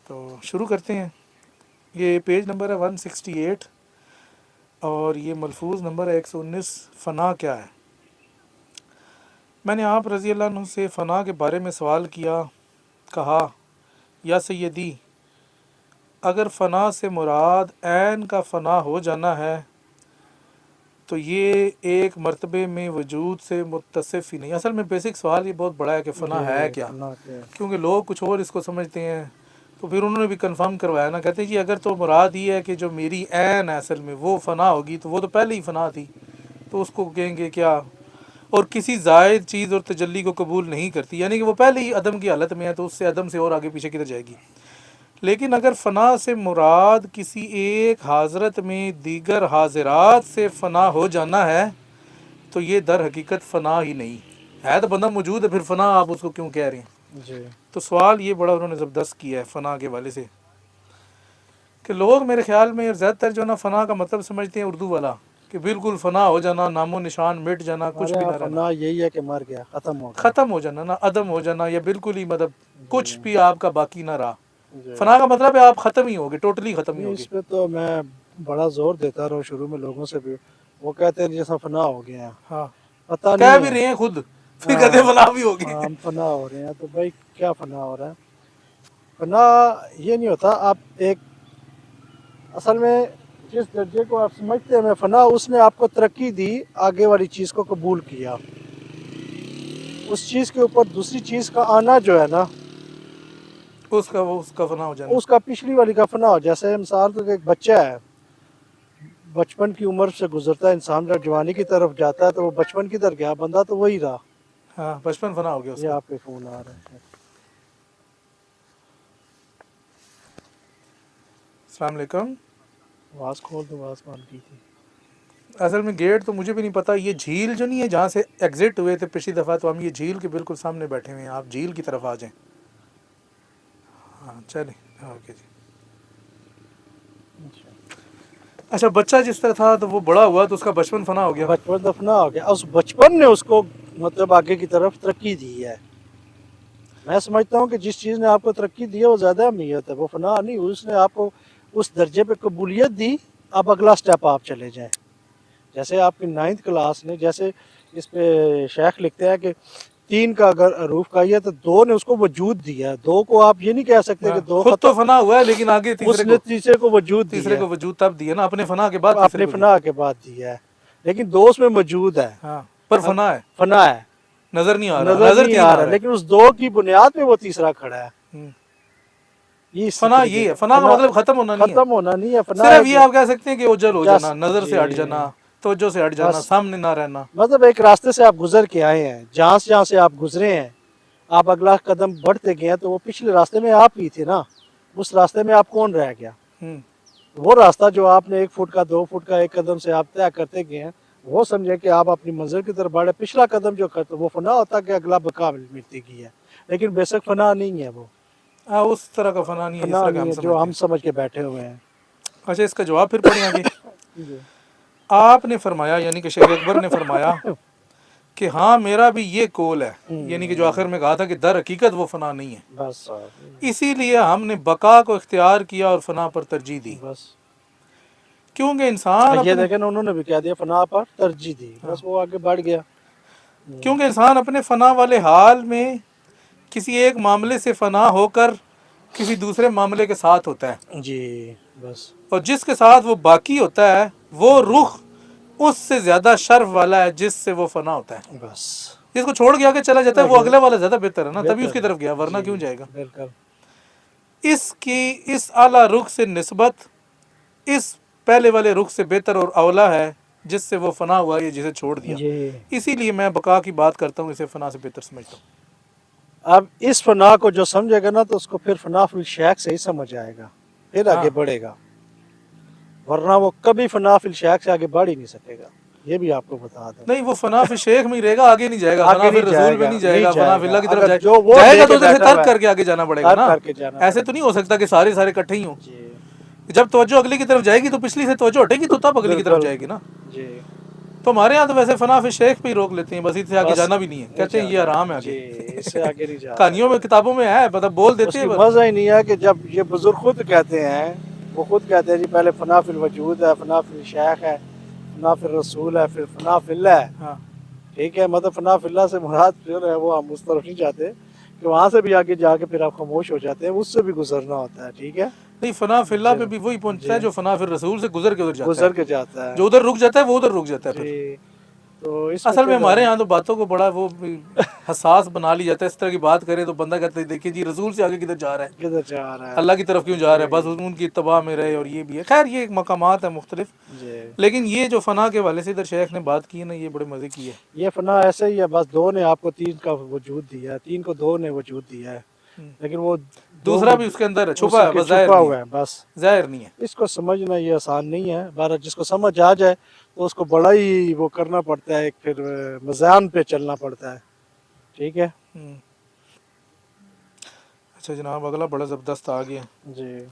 तो शुरू करते हैं। ये पेज नंबर है 168 और ये मलफूज नंबर है 119। फ़ना क्या है? मैंने आप रज़ी अल्लाह अन्हु से फ़ना के बारे में सवाल किया। कहा, या सैयदी, अगर फ़ना से मुराद ऐन का फ़ना हो जाना है तो ये एक मरतबे में वजूद से मुत्तसिफ़ ही नहीं। असल में बेसिक सवाल ये बहुत बड़ा है कि फ़ना है क्या, क्योंकि लोग कुछ और इसको समझते हैं। तो फिर उन्होंने भी कंफर्म करवाया ना, कहते हैं जी अगर तो मुराद ये है कि जो मेरी ऐन है असल में वो फ़ना होगी तो वो तो पहले ही फ़ना थी, तो उसको कहेंगे क्या? और किसी ज़ायद चीज़ और तजल्ली को कबूल नहीं करती, यानी कि वो पहले ही अदम की हालत में है, तो उससे अदम से और आगे पीछे किधर जाएगी। लेकिन अगर फ़ना से मुराद किसी एक हाज़रत में दीगर हाज़रात से फ़ना हो जाना है तो ये दर हकीकत फ़ना ही नहीं है। तो बंदा मौजूद है, फिर फ़ना आप उसको क्यों कह रहे हैं जी। तो सवाल ये बड़ा उन्होंने ज़बरदस्त किया है फ़ना के वाले से कि लोग मेरे ख्याल में ज़्यादातर जो ना फ़ना का मतलब समझते हैं उर्दू वाला कि बिल्कुल फ़ना हो जाना, नामो निशान मिट जाना, कुछ भी ना रहना, यही है कि मर गया, ख़त्म हो जाना ना, अदम हो जाना, या बिल्कुल ही मतलब कुछ भी आपका बाकी ना रहा। फ़ना का मतलब है आप ख़त्म ही होगे, टोटली ख़त्म ही होगे। इस पे तो मैं बड़ा जोर देता रहा शुरू में लोगों से भी, वो कहते हैं जैसा फना हो गया। हाँ, पता कह नहीं भी है। रहे हैं खुद, फिर कहते हैं फना भी हो गए। हम फना हो रहे हैं, तो भाई क्या फना हो रहा है? फना ये नहीं होता। आप एक असल में जिस दर्जे को आप समझते हैं फना, उसने आपको तरक्की दी, आगे वाली चीज़ को कबूल किया, उस चीज़ के ऊपर दूसरी चीज़ का आना जो है ना, उसका फना हो जाना, उसका पिछली वाली का फना हो। जैसे मिसाल तो एक बच्चा है, बचपन की उम्र से गुजरता है इंसान, जब जवानी की तरफ जाता है तो वो बचपन किधर गया, बंदा तो वही रहा। हाँ, बचपन फना हो गया उसका। ये आपके फ़ोन आ रहे हैं। अस्सलाम वालेकुम। आवाज़ खोल दो, आवाज़ बंद की थी। असल में गेट तो मुझे भी नहीं पता। ये झील जो नहीं है जहाँ से एग्ज़िट हुए थे पिछली दफ़ा, तो हम ये झील के बिल्कुल सामने बैठे हुए हैं। आप झील की तरफ आ जाएं। हाँ चलें, ओके जी। अच्छा, बच्चा जिस तरह था तो वो बड़ा हुआ तो उसका बचपन फना हो गया। बचपन दफना हो गया, उस बचपन ने उसको मतलब आगे की तरफ तरक्की दी है। मैं समझता हूँ कि जिस चीज़ ने आपको तरक्की दी है वो ज़्यादा अहमियत है, वो फना नहीं। उसने आपको उस दर्जे पे कबूलियत दी, अब अगला स्टेप आप चले जाएं। जैसे आपकी 9th क्लास ने, जैसे इस पे शेख लिखते हैं कि 3 का अगर रूफ का है तो 2 ने उसको वजूद दिया। 2 को आप ये नहीं कह सकते कि 2 खुद तो फना हुआ है, लेकिन आगे तीसरे को वजूद दिया। तीसरे को वजूद तब दिया ना, अपने फना के बाद, अपने फना के बाद दिया है, लेकिन 2 उसमें मौजूद है। हाँ, पर फना है, फना है, नजर नहीं आ रहा, नजर नहीं आ रहा, लेकिन उस 2 की बुनियाद पे वो तीसरा खड़ा है। ये फना ये है। फना का मतलब खत्म होना नहीं है, खत्म होना नहीं है। फना सिर्फ ये आप कह सकते हैं कि ओझल हो जाना, नजर से हट जाना, तवज्जो से हट जाना, सामने ना रहना। मतलब एक रास्ते से आप गुजर के आए हैं, जहाँ से आप गुजरे हैं, आप अगला कदम बढ़ते गए, तो वो पिछले रास्ते में आप ही थे ना। उस रास्ते में आप कौन रह गया? वो रास्ता जो आपने 1 फुट का 2 फुट का एक कदम से आप तय करते गए हैं, वो समझे कि आप अपनी मंजिल की तरफ बढ़े। पिछला कदम जो करते वो फना होता कि अगला बका मिलती गई है, लेकिन बेशक फना नहीं है वो। उस तरह का फना नहीं है जिस तरह का जो हम समझ के बैठे हुए हैं। अच्छा, इसका जवाब फिर पढ़ें आगे। आपने फरमाया, यानी कि शेख अकबर ने फरमाया कि हाँ मेरा भी ये कौल है, यानी कि जो आखिर में कहा था कि दर हकीकत वो फना नहीं है, बस इसीलिए हमने बका को इख्तियार किया और फना पर तरजीह दी। बस क्योंकि इंसान ये देखें ना, उन्होंने भी कह दिया फना पर तरजीह दी, बस वो आगे बढ़ गया। क्योंकि इंसान अपने फना वाले हाल में किसी एक मामले से फना होकर किसी दूसरे मामले के साथ होता है जी, बस। और जिसके साथ वो बाकी होता है वो रुख उससे ज्यादा शर्फ वाला है जिससे वो फना होता है। बस जिसको छोड़ के आगे चला जाता है वो अगले वाला ज्यादा बेहतर है ना, तभी उसकी तरफ गया, वरना क्यों जाएगा। बिल्कुल। इसकी इस आला रुख से निस्बत इस पहले वाले रुख से बेहतर और अवला है जिससे वो फना हुआ या जिसे छोड़ दिया। इसीलिए मैं बका की बात करता हूँ, इसे फना से बेहतर समझता हूँ। अब इस फना को जो समझेगा ना, तो उसको फिर फना फिल शेख से ही समझ आएगा, फिर आगे बढ़ेगा, वरना वो कभी फना फिल शेख से आगे बढ़ ही नहीं सकेगा। ये भी आपको बता दें। नहीं, वो फना फिल शेख में ही रहेगा, आगे नहीं जाएगा, फना फिल रसूल में नहीं जाएगा, फना फिल्लाह की तरफ जाएगा तो उधर से तर्क करके आगे जाना पड़ेगा ना। ऐसे तो नहीं हो सकता कि सारे इकट्ठे ही हों। जब तवज्जो अगली की तरफ जाएगी तो पिछली से तवज्जो हटेगी तो तब अगली की तरफ जाएगी ना। तो हमारे यहाँ तो वैसे फना फिल शेख पे ही रोक लेते हैं, बस इससे आगे जाना भी नहीं है, कहते हैं ये आराम है आगे। इससे आगे नहीं जा रहा। कहानियों में किताबों में है, मतलब बोल देते उसकी हैं मजा ही नहीं है कि जब ये बुजुर्ग खुद कहते हैं, वो खुद कहते हैं जी पहले फना फिल वजूद है, फना फिल शेख है, फना फिल रसूल है, फिर फना फिल्ला है। हाँ ठीक है, मतलब फना फिल्ला से मुराद जो है वो हम उस तरफ नहीं जाते कि वहाँ से भी आगे जाके फिर आप खामोश हो जाते हैं, उससे भी गुजरना होता है। ठीक है नहीं, फना फिल्ला पे जी भी वही पहुंचता है जी जो फना फिर रसूल से गुजर के उधर जाता गुजर है। के जाता है जो उधर रुक जाता है वो उधर रुक जाता है फिर। जी। तो इसमें असल में फिर हमारे यहाँ तो बातों को बड़ा वो हसास बना लिया जाता है। इस तरह की बात करें तो बंदा कहता है देखिए जी रसूल से आगे किधर जा रहा है, किधर जा रहा है अल्लाह की तरफ क्यों जा रहा है, बस उनकी इत्तबा में रहे। और ये भी है, खैर ये एक मकामात है मुख्तलिफ। जी। लेकिन ये जो फना के वाले से इधर शेख ने बात की है ना, ये बड़े मज़े की है। ये फना ऐसे ही है, बस दो ने आपको तीन का वजूद दिया है, तीन को दो ने वजूद दिया है, लेकिन वो दूसरा भी उसके अंदर है, छुपा है, उसके बस जाहिर छुपा नहीं हुआ है, है बस। जाहिर नहीं है। इसको समझना ये आसान नहीं है, बारह जिसको समझ आ जाए तो उसको बड़ा ही वो करना पड़ता है, एक फिर मज़ान पे चलना पड़ता है। ठीक है हम्म। अच्छा जनाब, अगला बड़ा ज़बरदस्त आ गया जी।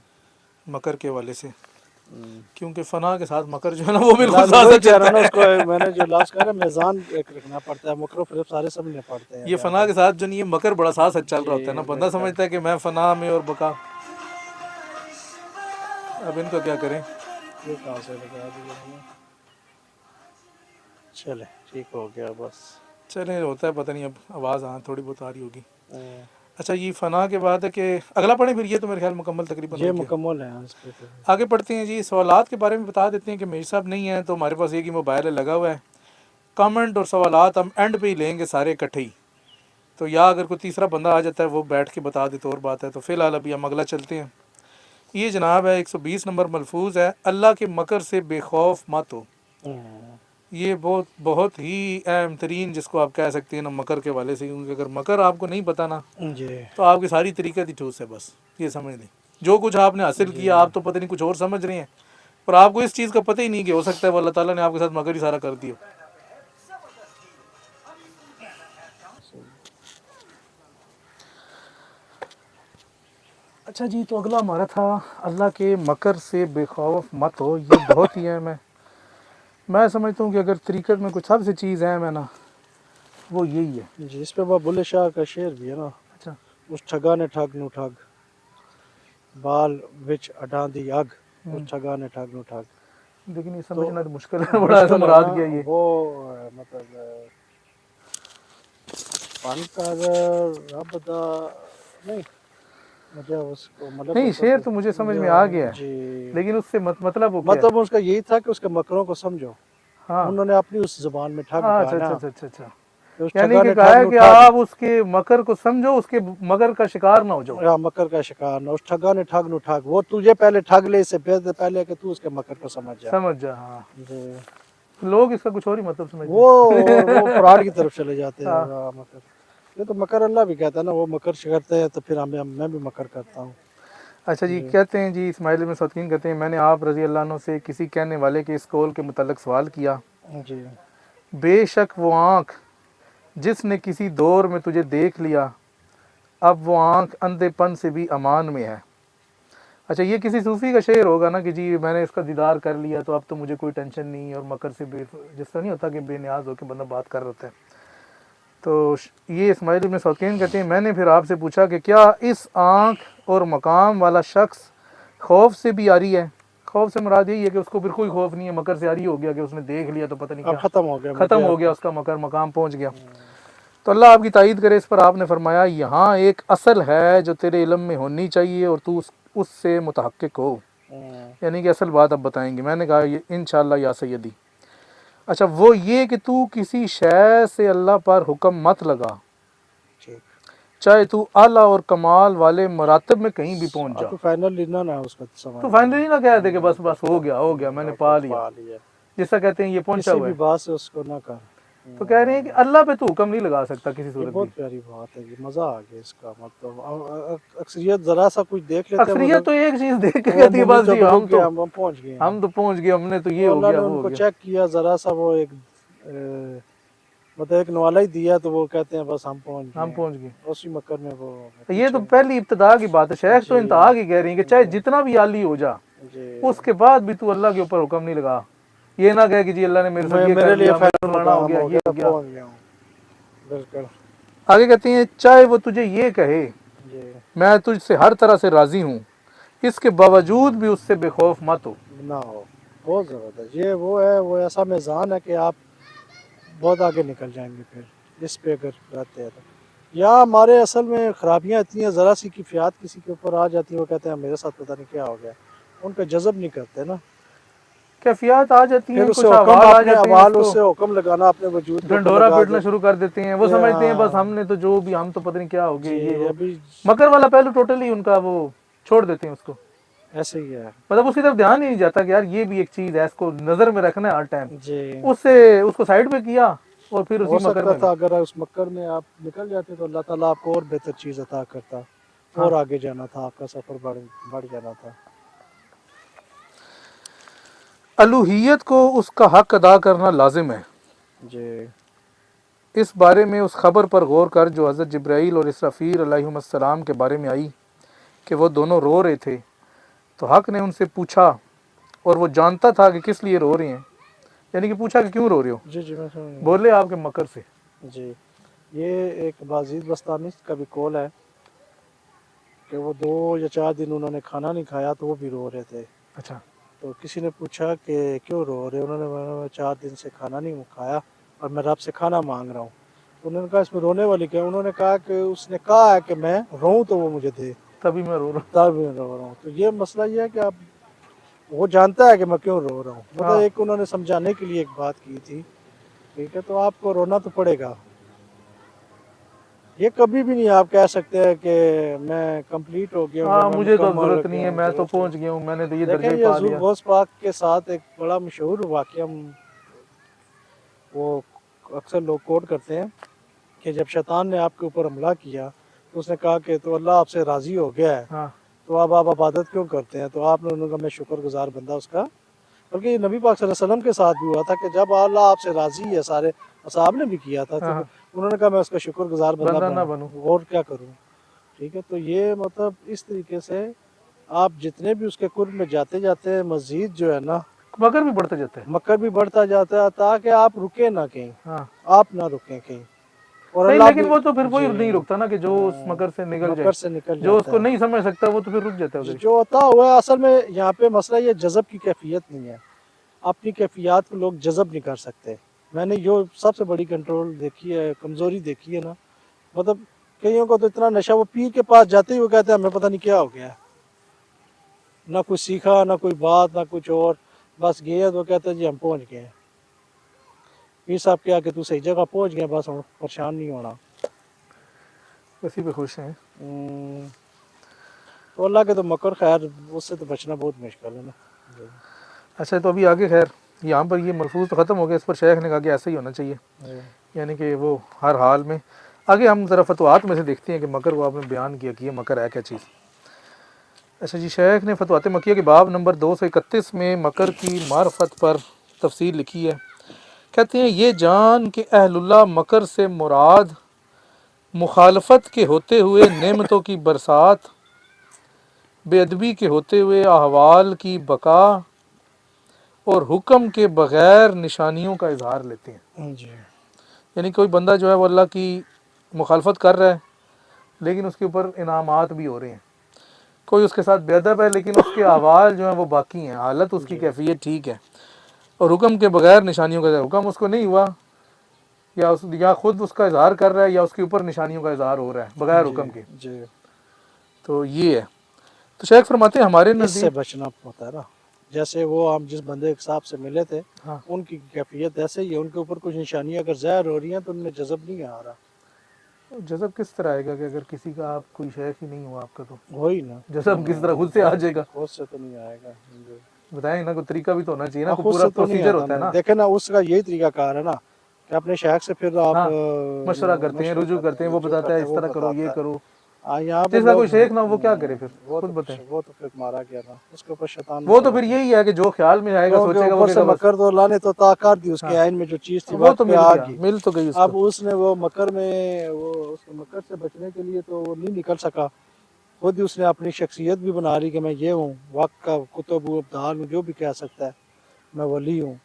मकर के वाले से, क्योंकि फना के साथ मकर जो है ना वो बिल्कुल वही साथ कह चलता रहा ना, है। उसको मैंने जो लास्ट कहा मेज़ान एक रखना पड़ता है, मुकरो फिर सारे समझने पड़ते हैं ये यहाँ फना पे। के साथ जो नहीं है मकर बड़ा साथ चल रहा होता है ना, जी बंदा बिल्कुल। समझता है कि मैं फना में और बका। अब इनको क्या करें। ये कहाँ से लगा दिया मैंने? चले ठीक हो गया बस। चले होता है, पता नहीं अब आवाज़ थोड़ी बहुत आ रही होगी। अच्छा ये फना के बाद है कि अगला पढ़ें फिर, ये तो मेरे ख्याल मुकम्मल तकरीबन ये हो गया। मुकम्मल है इस पे तो। आगे पढ़ते हैं जी। सवालात के बारे में बता देते हैं कि मेरे साहब नहीं है तो हमारे पास एक ही मोबाइल है लगा हुआ है। कमेंट और सवालात हम एंड पे ही लेंगे सारे इकट्ठे ही, तो या अगर कोई तीसरा बंदा आ जाता है वो बैठ के बता दे तो और बात है। तो फ़िलहाल अभी हम अगला चलते हैं। ये जनाब है 120 नंबर मलफूज है, अल्लाह के मकर से बेखौफ मत हो। ये बहुत बहुत ही अहम तरीन जिसको आप कह सकते हैं ना मकर के वाले से, क्योंकि अगर मकर आपको नहीं पता ना जी तो आपकी सारी तरीक़त ही ठूस है। बस ये समझ लें, जो कुछ आपने हासिल किया आप तो पता नहीं कुछ और समझ रहे हैं, और आपको इस चीज़ का पता ही नहीं कि हो सकता है वो अल्लाह ताला ने आपके साथ मकर ही सारा कर दिया। अच्छा जी, तो अगला हमारा था अल्लाह के मकर से बेखौफ मत हो। ये बहुत ही अहम है। मैं समझता हूँ कि अगर तरीक़त में कुछ सबसे चीज़ अहम है ना वो यही है। जी। इस पे वो बुल्ले शाह का शेर भी है ना, अच्छा उस ठगा ने ठग नु ठग बाल विच अडा दी अग, उस ठगा ने ठग नु ठग। लेकिन ये समझना तो मुश्किल है, बड़ा मुश्किल है मुराद ना, क्या ये। वो मतलब फनकार रब दा नहीं, मुझे उसको मतलब नहीं शेर तो मुझे समझ में आ गया है, जी। लेकिन उससे मतलब वो क्या है? मतलब उसका यही था कि उसके मकरों को समझो। हाँ उन्होंने अपनी उस जुबान में ठग हाँ, कहा अच्छा ना, अच्छा अच्छा अच्छा। कि उस यानी ठगा कि ने कहा ठग है नु कि ठग। आप उसके मकर को समझो, उसके मगर का शिकार ना हो जाओ। या मकर का शिकार ना, उस ठगा ने ठग नु ठग, वो तुझे पहले ठग ले, इससे पहले कि तू उसके मकर को समझ जा। समझ जा। हाँ जी। लोग इसका कुछ और ही मतलब समझते वो फ्रॉड की तरफ चले जाते हैं। हाँ। हाँ, मकर ये तो मकर अल्लाह भी कहता है ना, वो मकर करते हैं तो फिर मैं भी मकर करता हूँ। अच्छा जी, कहते हैं जी इस्माइल इब्न सदकीन कहते हैं मैंने आप रज़ी अल्लाह अन्हु से किसी कहने वाले के इस कौल के मुतल्लिक़ सवाल किया, जी बेशक वो आँख जिसने किसी दौर में तुझे देख लिया अब वो आँख अंधेपन से भी अमान में है। अच्छा ये किसी सूफ़ी का शेर होगा ना कि जी मैंने इसका दीदार कर लिया तो अब तो मुझे कोई टेंशन नहीं, और मकर से जिस तरह नहीं होता कि बेनियाज होकर बंदा बात कर रहा होता है। तो ये इस्माइल इब्न सदकीन कहते हैं मैंने फिर आपसे पूछा कि क्या इस आँख और मकाम वाला शख्स खौफ से भी आरी है? खौफ से मुराद यही है कि उसको फिर कोई खौफ नहीं है, मकर से आरी हो गया कि उसने देख लिया तो पता नहीं अब क्या खत्म हो गया, ख़त्म हो गया उसका मकर, मकाम पहुंच गया। तो अल्लाह आपकी तायीद करे इस पर। आपने फरमाया यहाँ एक असल है जो तेरे इल्म में होनी चाहिए और तू उससे मुतहक्किक हो, यानी कि असल बात अब बताएंगे। मैंने कहा ये इंशाअल्लाह या सैयदी। अच्छा वो ये कि तू किसी शय से अल्लाह पर हुक्म मत लगा, ठीक। चाहे तू आला और कमाल वाले मरातब में कहीं भी पहुंच जा। तो फाइनल लेना ना उसका समझ, तो फाइनली ना कह दे कि बस बस हो गया मैंने पा लिया, जिसका कहते हैं ये पहुंचा किसी हुआ भी है। बात से उसको ना कर। तो कह रहे हैं कि अल्लाह पे तू हुक्म नहीं लगा सकता किसी ये सूरत बहुत में। प्यारी बात है, ये मजा आ गया इसका। मतलब अक्सरियत जरा सा कुछ देख लेते हैं, अक्सरियत तो एक चीज देख के वो कहती है मुंह बस जी हम पहुंच गए, तो पहुंच गए, हमने तो ये तो हो अल्लाह गया ने वो हो उनको गया। चेक किया जरा सा, वो एक मतलब एक नवाला ही दिया तो वो कहते हैं बस हम पहुंच गए उसी मकर में। वो तो ये तो पहली इब्तिदा की बात है। शेख तो इंतहा की कह रही है कि चाहे जितना भी आली हो जा उसके बाद भी तू अल्लाह के ऊपर हुक्म नहीं लगा। ये ना कहे कि जी अल्लाह ने मेरे साथ ये कर मेरे लिए लिया, मेरा फलाना हो काम गया, ये हो गया। बिल्कुल। आगे कहती हैं, चाहे वो तुझे ये कहे जी मैं तुझसे हर तरह से राजी हूँ, इसके बावजूद भी उससे बेखौफ मत हो। ना हो, बहुत ज़बरदस्त। ये वो है, वो ऐसा मैदान है कि आप बहुत आगे निकल जाएंगे फिर इस पे अगर रहते हैं तो। या हमारे असल में खराबियाँ इतनी हैं, ज़रा सी किफ़ियात किसी के ऊपर आ जाती है, वो कहते हैं मेरे साथ पता नहीं क्या हो गया, उनका जज़ब नहीं करते ना। कैफियत आ जाती फिर हैं, उससे कुछ हुक्म, अहवाल आ अपने जाते हैं, अवाल उसको उससे हुक्म लगाना, अपने वजूद के ऊपर ढंढोरा लगा पीटना दे शुरू कर देते हैं। वो कि समझते हैं बस हाँ हमने तो जो भी, हम तो पता नहीं क्या हो गए, ये जी, वो। अभी मकर वाला पहलू टोटली उनका वो छोड़ देते हैं उसको, ऐसे ही है। मतलब उसकी तरफ ध्यान ही नहीं जाता कि यार ये भी एक चीज़ है, इसको नज़र में रखना है हर टाइम। जी, उससे उसको साइड पे किया और फिर हो उसी मकर सकता में भी। था अगर उस मक्कर में आप निकल जाते तो अल्लाह ताला आपको और बेहतर चीज़ अता करता, और हाँ, आगे जाना था, आपका सफ़र बढ़ जाना था। अलूहियत को उसका हक अदा करना लाजिम है। जी इस बारे में उस खबर पर गौर कर जो हज़रत जिब्राईल और इसराफील अलैहिस्सलाम के बारे में आई कि वो दोनों रो रहे थे। तो हक ने उनसे पूछा, और वो जानता था कि किस लिए रो रहे हैं, यानी कि पूछा कि क्यों रो रहे हो। जी जी, मैं समझ गया। बोले आपके मकर से। जी, ये एक बाज़ीद बस्तामी का भी कौल है कि वो 2 या 4 दिन उन्होंने खाना नहीं खाया तो वो भी रो रहे थे। अच्छा। तो किसी ने पूछा कि क्यों रो रहे हो? उन्होंने बोला मैं 4 दिन से खाना नहीं खाया और मैं रब से खाना मांग रहा हूँ। तो उन्होंने कहा इसमें रोने वाली क्या है? उन्होंने कहा कि उसने कहा है कि मैं रोऊँ तो वो मुझे दे, तभी मैं रो रहा तब मैं रो रहा हूँ। तो ये मसला ये है कि आप, वो जानता है कि मैं क्यों रो रहा हूँ, हूँ। मतलब हाँ, एक उन्होंने समझाने के लिए एक बात की थी, ठीक है? तो आपको रोना तो पड़ेगा। ये कभी भी नहीं आप कह सकते हैं कि मैं कंप्लीट हो गया हूँ या हाँ, मैं मुझे तो अब मुकम्मल हो ज़रूरत नहीं गया है, हूँ, मैं तो ज़रूरत नहीं। पहुँच गया हूँ, मैंने तो ये देखें, दर्जा ही ये पा हज़ूर लिया। गौस पाक के साथ एक बड़ा मशहूर वाक़या वो अक्सर लोग कोट करते हैं कि जब शैतान ने आपके ऊपर हमला किया तो उसने कहा कि तो अल्लाह आपसे राज़ी हो गया है, हाँ, तो अब आप इबादत क्यों करते हैं? तो आपने उन्होंने कहा मैं शुक्रगुज़ार बंदा उसका। बल्कि ये नबी पाक सल्लल्लाहु अलैहि वसल्लम के साथ भी हुआ था कि जब अल्लाह आपसे राज़ी है, सारे असहाब ने भी किया था, हाँ, तो हाँ, उन्होंने कहा मैं उसका शुक्रगुज़ार बंदा बंदा ना बन बनूँ। और क्या करूँ? ठीक है? तो ये मतलब इस तरीके से आप जितने भी उसके कुर्ब में जाते-जाते मज़ीद जो है ना, मकर भी बढ़ते जाते हैं। मक्कर भी बढ़ता जाता है ताकि आप रुके ना कहीं, हाँ, आप ना रुकें कहीं, और नहीं अल्लाह लेकिन भी वो तो फिर वही जी नहीं रुकता ना, कि जो उस मकर से निकल मकर जाए। से निकल जो उसको जाता है। नहीं समझ सकता वो तो फिर रुक जाता है उधर जी, ही। जो होता हुआ है असल में यहाँ पे मसला ये जज़ब की कैफ़ियत नहीं है, अपनी कैफ़ियत को लोग जज़ब नहीं कर सकते। मैंने जो सबसे बड़ी कंट्रोल देखी है, कमज़ोरी देखी है ना, मतलब कइयों को तो इतना नशा, वो पीर के पास जाते ही वो कहते हैं हमें पता नहीं क्या हो गया है। ना कुछ सीखा, ना कोई बात, ना कुछ और, बस गए तो कहते हैं जी हम पहुँच गए हैं। पीर साहब के आके तू सही जगह पहुँच गया, बस हुण परेशान नहीं होना। उसी पे खुश हैं। उम, तो अल्लाह के तो मकर, ख़ैर उससे तो बचना बहुत मुश्किल है ना। जी, अच्छा, तो अभी आगे खैर यहाँ पर ये मलफूज तो ख़त्म हो गया, इस पर शेख ने कहा कि ऐसा ही होना चाहिए, जी, यानी कि वो हर हाल में। आगे हम ज़रा फतवात में से देखते हैं कि मकर को आपने बयान किया कि ये मकर है क्या चीज़। अच्छा जी, शेख ने फतवात मकिया के बाब नंबर 231 में मकर की मार्फत पर तफसील लिखी है। कहते हैं, ये जान कि अहलुल्लाह मकर से मुराद मुखालफत के होते हुए नेमतों की बरसात, बेअदबी के होते हुए अहवाल की बका और हुक्म के बग़ैर निशानियों का इजहार लेते हैं। जी, यानी कोई बंदा जो है वो अल्लाह की मुखालफत कर रहा है, लेकिन उसके ऊपर इनामात भी हो रहे हैं। कोई उसके साथ बेअदब है, लेकिन उसके अहवाल जो हैं वो बाकी हैं, हालत उसकी जी, कैफियत ठीक है। और हुक्म के बगैर निशानियों का हुक्म उसको नहीं हुआ, या खुद उसका इजहार कर रहा है, या उसके ऊपर निशानियों का इजहार हो रहा है बगैर जी, हुक्म के। जी। तो ये है। तो शेख फरमाते हैं हमारे इससे नज़दीक। बचना होता है ना। जैसे वो हम जिस बंदे के साहब से मिले थे, हाँ, उनकी कैफ़ियत ऐसे ही है, उनके ऊपर कुछ निशानियाँ अगर ज़ाहिर हो रही हैं तो उनमें जज़ब नहीं आ रहा। तो जज़ब किस तरह आएगा कि अगर किसी का आप कोई शेख ही नहीं हुआ आपका, तो वही ना, जज़ब किस तरह खुद से आ जाएगा? खुद से तो नहीं आएगा। जी। बताएं ना, कोई तरीका भी तो होना चाहिए ना, हाँ, कोई खुद पूरा से तो नहीं प्रोसीजर आता होता है ना। ना। देखे ना, उसका यही तरीक़ाकार है ना कि अपने शेख से फिर आप हाँ, मशवरा करते हैं, मशवरा रुजू करते करते हैं, हैं, वो रुजू बताता करते है हैं, इस वो तरह करो, ये बताता है। करो। यहाँ पे जिसका लोग कोई शेख ना हो, वो क्या करे फिर? खुद बताएं। वो तो फिर मारा गया ना, उसके ऊपर शैतान वो तो मसलत फिर है। यही है कि जो ख्याल में आएगा क्योंकि सोचेगा वो ऊपर से कहेगा बस। मकर तो अल्लाह ने तो अता कर दी, उसके हाँ, आइन में जो चीज़ थी वो वक्त तो पे मिल आ गया, गई। मिल तो गई अब उसको। उसने वो मकर में वो उसके मकर से बचने के लिए तो वो नहीं निकल सका। खुद ही उसने अपनी शख्सियत भी बना ली कि मैं ये हूँ, वक्त का कुतुब हूँ, अब्दाल हूँ, जो भी कह सकता है, मैं वली हूँ।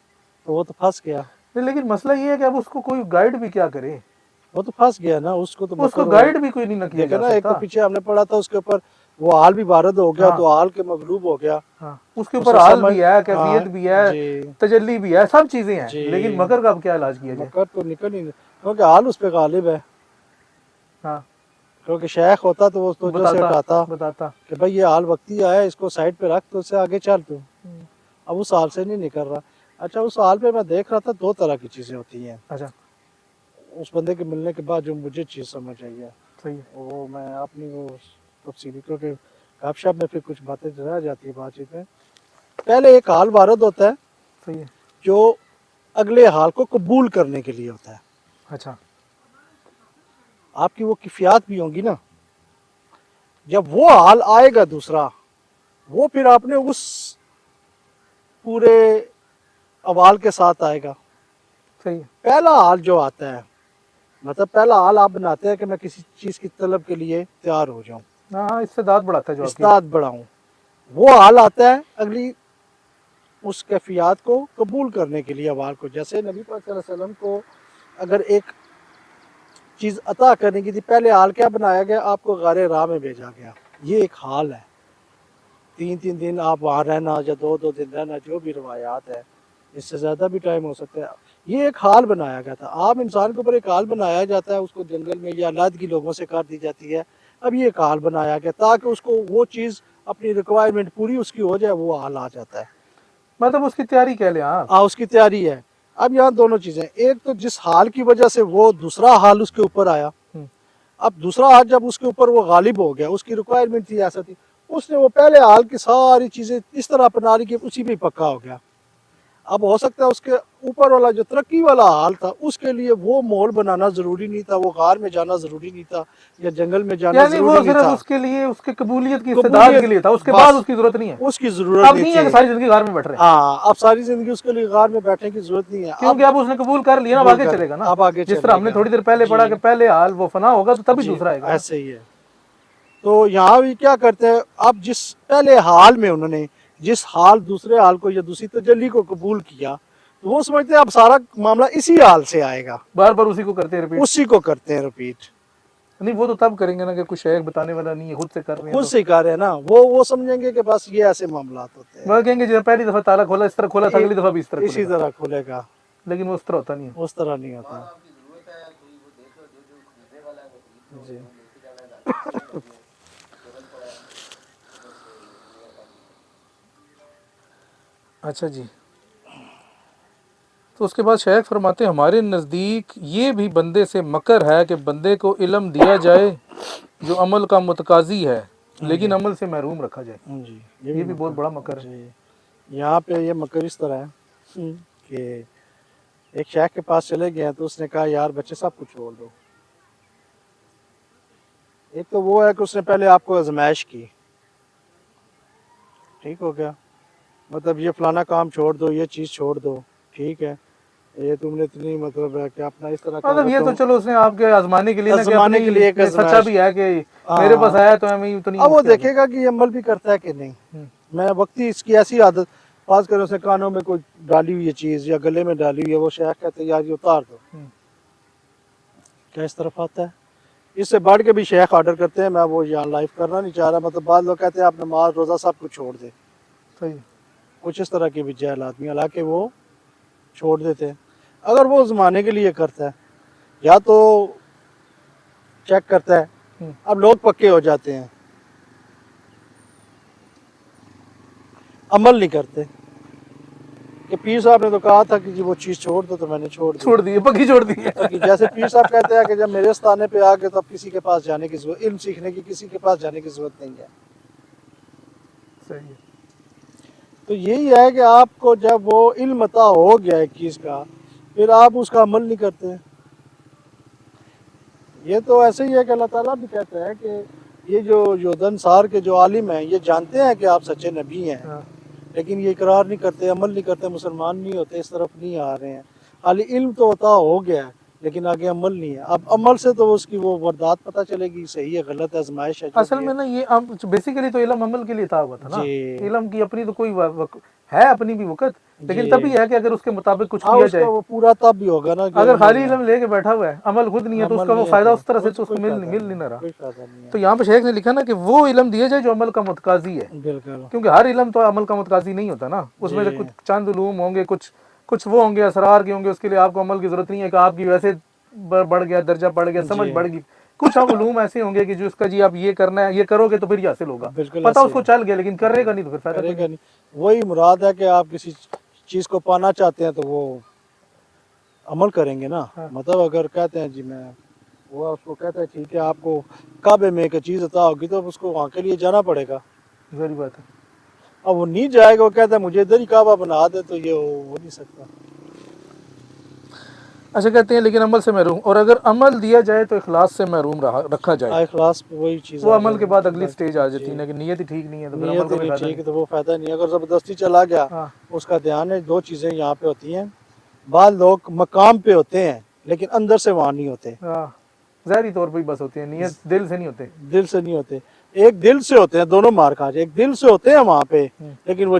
तो वो तो फंस गया। नहीं, लेकिन मसला ये है कि अब उसको कोई गाइड भी क्या करे। वो तो फंस गया ना, उसको तो उसको मकर गाइड भी कोई नहीं ना किया देखा जा ना, एक तो सकता। पीछे हमने पढ़ा था उसके ऊपर वो हाल भी वारद हो गया, हाँ तो हाल के मगलूब हो गया, हाँ, उसके ऊपर उसे हाल समझ, भी है, हाँ कैफियत भी है, जी तजल्ली भी है, सब चीजें हैं, जी, लेकिन मकर का अब क्या इलाज किया जाए। मकर तो निकल ही नहीं, क्योंकि हाल उस पे गालिब है, हाँ, क्योंकि शेख होता तो वो तुझे से बताता हटाता बताता। कि भाई ये हाल वक्ती आया, इसको साइड पे रख, तो उससे आगे चल तू। हम्म, अब उस हाल से नहीं निकल रहा। अच्छा, उस हाल पे मैं देख रहा था दो तरह की चीजें होती हैं अच्छा, उस बंदे के मिलने के बाद, जो मुझे चीज समझ आई है सही है। वो मैं अपनी वो तफसीली, क्योंकि गपशप में फिर कुछ बातें रह जाती है बातचीत में। पहले एक हाल वारद होता है सही है। जो अगले हाल को कबूल करने के लिए होता है। अच्छा, आपकी वो किफियात भी होंगी ना, जब वो हाल आएगा दूसरा, वो फिर आपने उस पूरे अवाल के साथ आएगा। सही है। पहला हाल जो आता है, मतलब पहला हाल आप बनाते हैं कि मैं किसी चीज की तलब के लिए तैयार हो जाऊं, हाँ हाँ, इससे दांत बढ़ाता है जो आपकी। इस्ताद बढ़ाऊं, वो हाल आता है अगली उस कैफियत को कबूल करने के लिए अवाल को। जैसे नबी पाक सल्लल्लाहु अलैहि वसल्लम को अगर एक चीज अता करने की थी, पहले हाल क्या बनाया गया, आपको गारे राह में भेजा गया, ये एक हाल है। 3 3 दिन आप वहाँ रहना या 2 2 दिन रहना, जो भी रवायात है, इससे ज़्यादा भी टाइम हो सकता है, ये एक हाल बनाया गया था। आप इंसान के ऊपर एक हाल बनाया जाता है, उसको जंगल में या अलादगी लोगों से कर दी जाती है, अब ये एक हाल बनाया गया ताकि उसको वो चीज़ अपनी रिक्वायरमेंट पूरी उसकी हो जाए, वो हाल आ जाता है। मतलब उसकी तैयारी कह लें आप। हाँ, उसकी तैयारी है। अब यहाँ दोनों चीज़ें, एक तो जिस हाल की वजह से वो दूसरा हाल उसके ऊपर आया, हम्म, अब दूसरा हाल जब उसके ऊपर वो गालिब हो गया, उसकी रिक्वायरमेंट थी ऐसा थी, उसने वो पहले हाल की सारी चीज़ें इस तरह अपना ली कि उसी में ही पक्का हो गया। अब हो सकता है उसके ऊपर वाला जो तरक्की वाला हाल था, उसके लिए वो मोल बनाना ज़रूरी नहीं था, वो गार में जाना ज़रूरी नहीं था, या जंगल में जाना यानी वो ज़रूरी नहीं सिर्फ था। उसके लिए, उसके कबूलियत की इस्तेदाद कबूलियत के लिए था, उसके बाद बस, उसकी जरूरत नहीं है। उसकी ज़रूरत अब नहीं नहीं है कि थी। सारी जिंदगी घर में बैठ रहे हैं, हाँ, अब सारी ज़िंदगी उसके लिए गार में बैठने की ज़रूरत नहीं है। क्योंकि अब उसने कबूल कर लिया ना, अब कबूल आगे कर, चलेगा ना। अब आगे जिस तरह हमने चलेगा थोड़ी देर पहले पढ़ा जी कि पहले हाल वो फना होगा तो तभी जी, दूसरा आएगा ना। ऐसे ही है। तो यहाँ भी क्या करते हैं, अब जिस पहले हाल में उन्होंने जिस हाल दूसरे हाल को या दूसरी तजल्ली को कबूल किया, तो वो समझते हैं अब सारा मामला इसी हाल से आएगा, बार बार उसी को करते हैं रिपीट। उसी को करते हैं रिपीट। नहीं, वो तो तब करेंगे ना कि कुछ शेख बताने वाला नहीं है, खुद से कर रहे हैं खुद तो। से कर रहे हैं ना, वो समझेंगे कि बस ये ऐसे मामला होते हैं, वह कहेंगे जब पहली दफा ताला खोला इस तरह खोला था, अगली दफा भी इस तरह इसी खुलेगा, तरह खुलेगा, लेकिन वो उस तरह होता नहीं है। उस तरह नहीं होता जी। अच्छा जी, तो उसके बाद शेख फरमाते हैं हमारे नज़दीक ये भी बंदे से मकर है कि बंदे को इल्म दिया जाए जो अमल का मुतकाजी है, लेकिन अमल से महरूम रखा जाए। जी, ये भी बहुत बड़ा मकर है। जी। यहाँ पे ये मकर इस तरह है कि एक शेख के पास चले गए तो उसने कहा यार बच्चे सब कुछ छोड़ दो। एक तो वो है कि उसने पहले आपको आजमाइश की, ठीक हो गया, मतलब ये फलाना काम छोड़ दो, ये चीज़ छोड़ दो, ठीक है, ये तुमने इतनी मतलब है कि अपना इस तरह का मतलब ये तो चलो उसने आपके आजमाने के लिए ना, कि आजमाने अपनी के लिए एक ये सच्चा आजमाइश। भी है कि मेरे पास हाँ, आया तो मैं तो नहीं अब वो मुझसे आगे। देखेगा कि ये अमल भी करता है कि नहीं। हम्म, मैं वक्ती इसकी ऐसी आदत, पास करो उसने कानों में कोई डाली हुई है चीज़ या गले में डाली हुई है, वो शेख कहते हैं यार ये उतार दो, हम्म, क्या इस तरफ आता है। इससे बढ़ के भी शेख ऑर्डर करते हैं, मैं वो यहाँ लाइफ करना नहीं चाह रहा, मतलब बाद लोग कहते हैं आप नमाज रोज़ा सब कुछ छोड़ दे, सही है। कुछ इस तरह के भी जहल आदमी, हालांकि वो छोड़ देते हैं। अगर वो ज़माने के लिए करता है, या तो चेक करता है, हम्म, अब लोग पक्के हो जाते हैं, अमल नहीं करते कि पीर साहब ने तो कहा था कि जी वो चीज़ छोड़ दो, तो मैंने छोड़ दी। छोड़ दिए, पक्की छोड़ दी है। कि जैसे पीर साहब कहते हैं कि जब मेरे स्थाने पे आ गए तो अब किसी के पास जाने की जरूरत, इल्म सीखने की किसी के पास जाने की जरूरत नहीं है। सही है। तो यही है कि आपको जब वो इल्म अता हो गया एक चीज़ का, फिर आप उसका अमल नहीं करते। ये तो ऐसे ही है कि अल्लाह ताला भी कहता है कि ये जो योदनसार के जो आलिम हैं ये जानते हैं कि आप सच्चे नबी हैं, हाँ, लेकिन ये इकरार नहीं करते, अमल नहीं करते, मुसलमान नहीं होते, इस तरफ नहीं आ रहे हैं। खाली इल्म तो अता हो गया है, लेकिन आगे अमल नहीं है। अब अमल से तो उसकी वो वारदात पता चलेगी, सही है गलत है, आजमाइश है जो असल भी में है। ना ये बेसिकली तो इल्म अमल के लिए था हुआ था ना। जी इल्म की अपनी तो कोई है अपनी भी वक़्त, लेकिन जी। तभी है कि अगर उसके मुताबिक कुछ हाँ किया उसका जाए। वो पूरा तब भी होगा ना कि अगर अमल खाली में इल्म लेके बैठा हुआ है, अमल खुद नहीं है, तो अमल उसका वो नहीं है फ़ायदा उस तरह से उससे तो उसको कोई फायदा मिल नहीं ना रहा। कोई फायदा नहीं है। तो यहाँ पे शेख ने लिखा ना कि वो इल्म दिया जाए जो अमल का मुतकाज़ी है, बिल्कुल क्योंकि हर इल्म तो अमल का मुतकाज़ी नहीं होता ना, उसमें से जी। कुछ चंद उलूम होंगे, कुछ कुछ वो होंगे असरार के होंगे, उसके लिए आपको अमल की ज़रूरत नहीं है कि आपकी वैसे बढ़ गया, दर्जा बढ़ गया, समझ जी बढ़ गई। कुछ हम उलूम ऐसे होंगे कि जो इसका जी आप ये करना है, ये करोगे तो फिर ये हासिल होगा, बिल्कुल पता ऐसे उसको ही चल गया, लेकिन जी करेगा नहीं तो फिर फ़ायदा कोई करेगा नहीं। नहीं। वही मुराद है कि आप किसी चीज़ को पाना चाहते हैं तो वो अमल करेंगे ना। हाँ, मतलब अगर कहते हैं जी मैं वो उसको कहता है ठीक है आपको काबे में एक चीज़ अता होगी तो अब उसको वहाँ के लिए जाना पड़ेगा। ज़रूरी बात है। अब वो नहीं जाएगा, वो कहता है मुझे इधर ही काबा बना दे, तो ये हो नहीं सकता। अच्छा कहते हैं लेकिन अमल से महरूम, और अगर अमल दिया जाए तो इखलास से महरूम रखा जाए, इखलास पे वही चीज़ वो आ अमल के बाद अगली जाती स्टेज आ है जाती है जी। ना कि नीयत ही ठीक नहीं है तो फिर अमल नीयत का ही भी नहीं फ़ायदा ठीक नहीं। तो वो फ़ायदा नहीं। अगर ज़बरदस्ती चला गया हाँ, उसका ध्यान है। दो चीज़ें यहाँ पे होती हैं, बाद लोग मकाम पे होते हैं लेकिन अंदर से वहाँ नहीं होते, हाँ, ज़ाहरी तौर पे ही बस होती है, नियत दिल से नहीं होते। दिल से नहीं होते। एक दिल से होते हैं, दोनों मार खा जाए, एक दिल से होते हैं वहाँ पे हम्म। लेकिन वो